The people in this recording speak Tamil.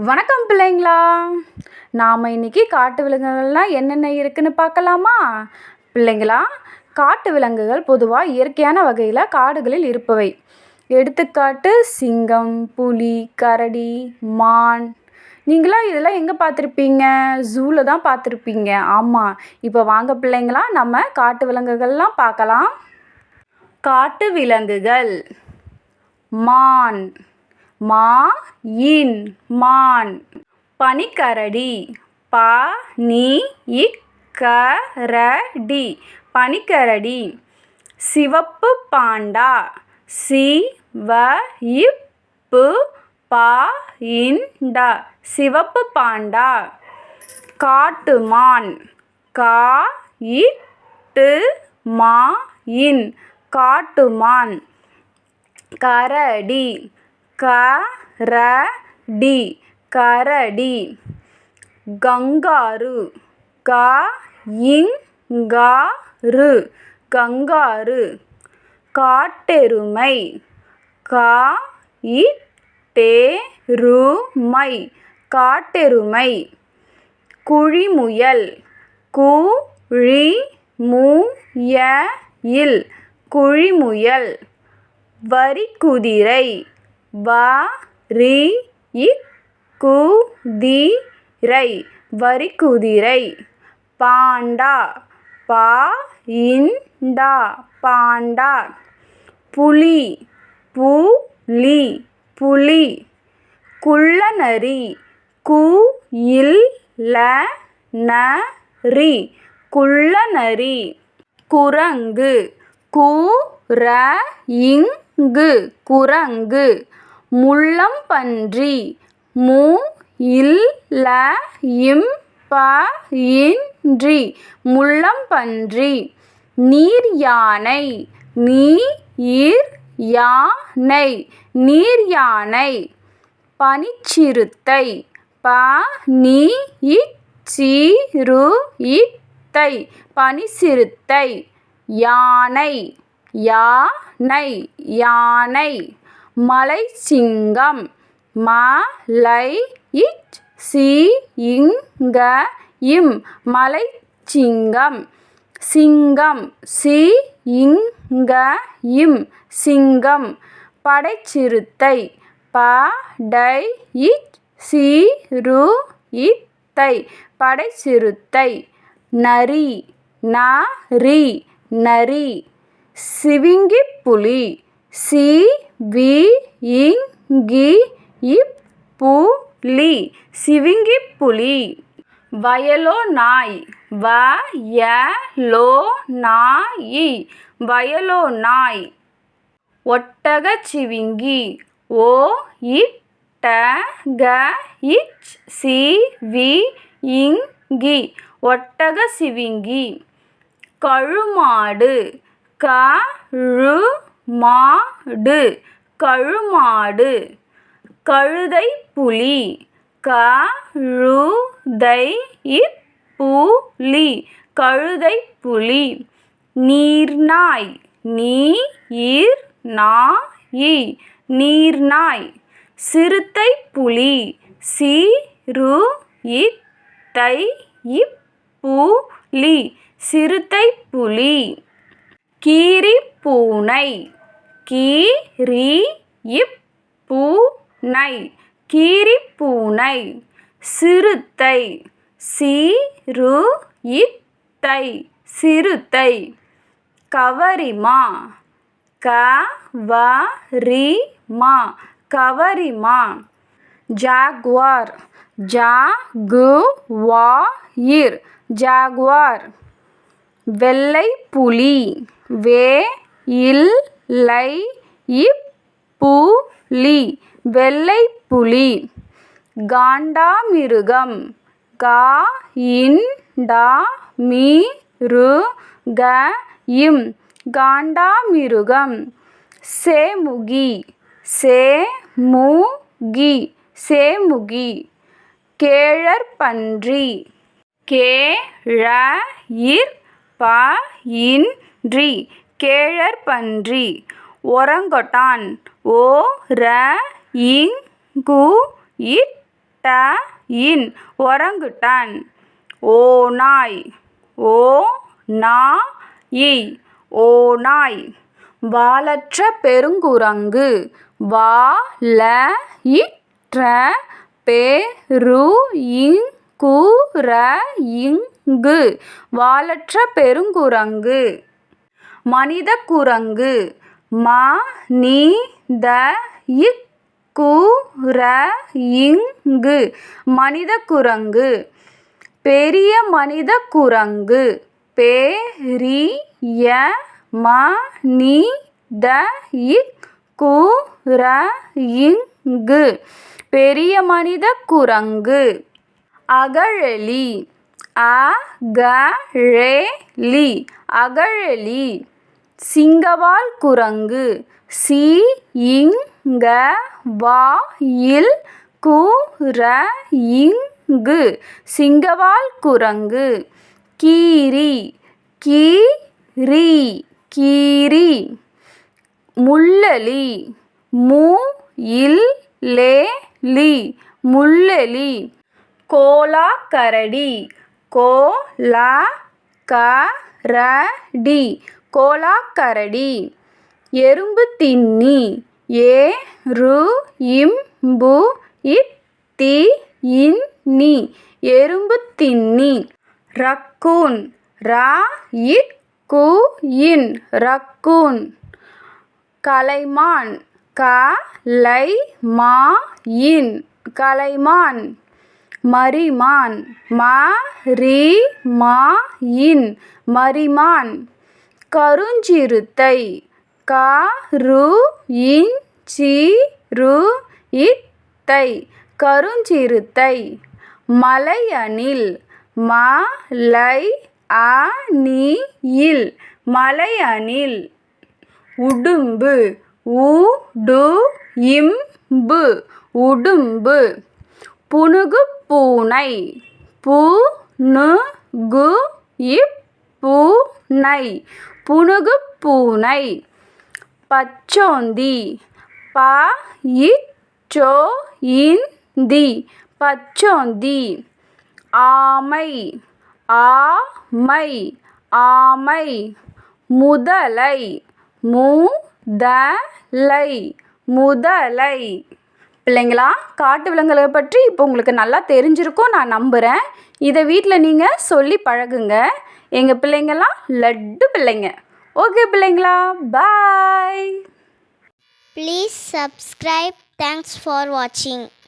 வணக்கம் பிள்ளைங்களா. நாம் இன்றைக்கி காட்டு விலங்குகள்லாம் என்னென்ன இருக்குதுன்னு பார்க்கலாமா? பிள்ளைங்களா, காட்டு விலங்குகள் பொதுவாக இயற்கையான வகையில் காடுகளில் இருப்பவை. எடுத்துக்காட்டு சிங்கம், புலி, கரடி, மான். நீங்களாம் இதெல்லாம் எங்கே பார்த்துருப்பீங்க? ஜூவில் தான் பார்த்துருப்பீங்க. ஆமாம். இப்போ வாங்க பிள்ளைங்களா, நம்ம காட்டு விலங்குகள்லாம் பார்க்கலாம். காட்டு விலங்குகள்: மான், மா-இன் மான். பனிக்கரடி, ப-நி-இக்-க-ர-டி பனிக்கரடி. சிவப்பு பாண்டா, சி-வ-இப்-பு-பா-இன்-டா சிவப்பு பாண்டா. காட்டுமான், கா-இட்-டு-மா-இன் காட்டுமான். கரடி, க-ர-டி கரடி. கங்காரு, க-இங்-கா-ரு கங்காரு. காட்டெருமை, கா-இட்-டே-ரு-மை காட்டெருமை. குழிமுயல், கு-ழி-மு-ய-இல் குழிமுயல். வரிக்குதிரை, வ-ரி-இக்-கு-தி-ரை வரிக்குதிரை. பாண்டா, ப-இன்-டா பாண்டா. புலி, பு-லி புலி. குள்ளநரி, கு-இல்-ல-ந-ரி குள்ளநரி. குரங்கு, கு-ர-இங்-கு குரங்கு. முள்ளம்பன்றி, மு-இல்-ல-இம்-ப-இன்றி முள்ளம்பன்றி. நீர்யானை, நீ-இர்-யா-னை நீர்யானை. பனிச்சிறுத்தை, ப-நி-இச்-சி-று-இத்தை பனிச்சிறுத்தை. யானை, யா-னை யானை. மலைச்சிங்கம், ம-லை-இச்-சி-இங்-க-இம் மலைச்சிங்கம். சிங்கம், சி-இங்-க-இம் சிங்கம். படைச்சிறுத்தை, ப-டை-இச்-சி-று-இத்தை படைச்சிறுத்தை. நரி, ந-ரி நரி. சிவிங்கிப்புலி, சி-வி-இங்-கி-இப்-பு-லி சிவிங்கிப்புலி. வயலோநாய், வ-ய-லோ-நா-யி வயலோநாய். ஒட்டகச்சிவிங்கி, ஒ-இட்-ட-க-இச்-சி-வி-இங்-கி ஒட்டகச்சிவிங்கி. கழுமாடு, க-ழு-மா-டு கழுமாடு. கழுதைப்புலி, க-ழு-தை-இப்-பு-லி கழுதைப்புலி. நீர்நாய், நீ-இர்-நா-யி நீர்நாய். சிறுத்தைப்புலி, சி-று-இத்-தை-இப்-பு-லி சிறுத்தைப்புலி. கீரிப்பூனை, கி-ரி-இப்-பூனை கீரிப்பூனை. சிறுத்தை, சி-று-இத்-தை சிறுத்தை. கவரிமா, க-வ-ரி-மா கவரிமா. Jaguar, ஜ-கு-வா-இர் Jaguar. வெள்ளைப்புலி, வே-இல்-லை-இப்-பு-லி வெள்ளைப்புலி. காண்டாமிருகம், கா-இன்-டா-மி-ரு-க-இம் காண்டாமிருகம். சேமுகி, சே-மு-கி சேமுகி. கேழற்பன்றி, கே-ழ-இர்-ப-இன்றி கேழற்பன்றி. ஒரங்கொட்டான், ஒ-ர-இங்-கு-இட் இன் ஒரங்குட்டான் ஓநாய் ஓநாயி ஓநாய் வாலற்ற பெருங்குரங்கு வாலயிற்ற பெருங்குரங்கு வாலற்ற பெருங்குரங்கு மனித குரங்கு மனிதகுரங்கு மனித குரங்கு பெரிய மனித குரங்கு பெரிய மனிதகுரங்கு பெரிய மனித குரங்கு அகழலி அகழலி அகழலி சிங்கவால் குரங்கு சிங்கவாயில் குரங்கு சிங்கவால் குரங்கு கீரி கீரி கீரி முள்ளெலி முயில்லேலி முள்ளெலி கோலாக்கரடி கோலாக்கரடி கோலாக்கரடி எறும்பு தின்னி எறும்பு எறும்பு தின்னி ரக்கூன் ரக்கூன் ரக்கூன் கலைமான் கலைமான் கலைமான் மரிமான் மரிமான் மரிமான் கருஞ்சிறுத்தை கருஞ்சிறுத்தை கருஞ்சிறுத்தை மலையணில் மலையணில் மலையணில் உடும்பு உடும்பு உடும்பு புனுகுப்பூனை பூனை புனுகுப்பூனை பச்சோந்தி பச்சோந்தி பச்சோந்தி ஆமை ஆமை ஆமை முதலை முதலை முதலை பிள்ளைங்களா காட்டு விலங்குகளை பற்றி இப்போ உங்களுக்கு நல்லா தெரிஞ்சிருக்கும் நான் நம்புகிறேன். இதை வீட்டில் நீங்கள் சொல்லி பழகுங்க. எங்கள் பிள்ளைங்கள்லாம் லட்டு பிள்ளைங்க. ஓகே பிள்ளைங்களா, பாய். Please subscribe. Thanks for watching.